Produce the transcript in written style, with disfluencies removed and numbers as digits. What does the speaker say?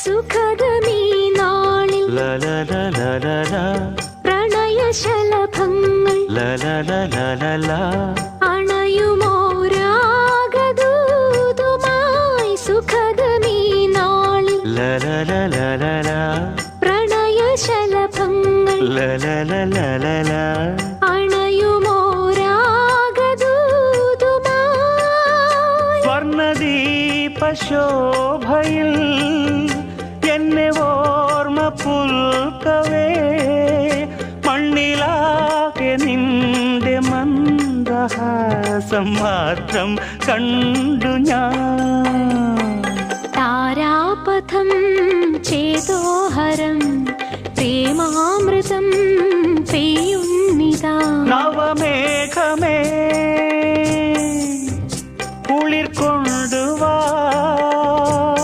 സുഖദമീ നാളിൽ പ്രണയശലഭങ്ങൾ അണയുമോരാഗദൂതുമായി സുഖദമീ നാളിൽ പ്രണയശലഭങ്ങൾ അണയുമോരാഗദൂതുമായി സ്വർണദീപശോഭയിൽ എന്നെ ഓർമ്മ പുൽക്കവേ മണ്ണിലാകെ നിന്റെ മന്ദഹാസം മാത്രം കണ്ടു ഞാൻ. താരാപഥം ചേതോഹരം പ്രേമാമൃതം പെയ്യുന്നിതാ നവമേഘമേ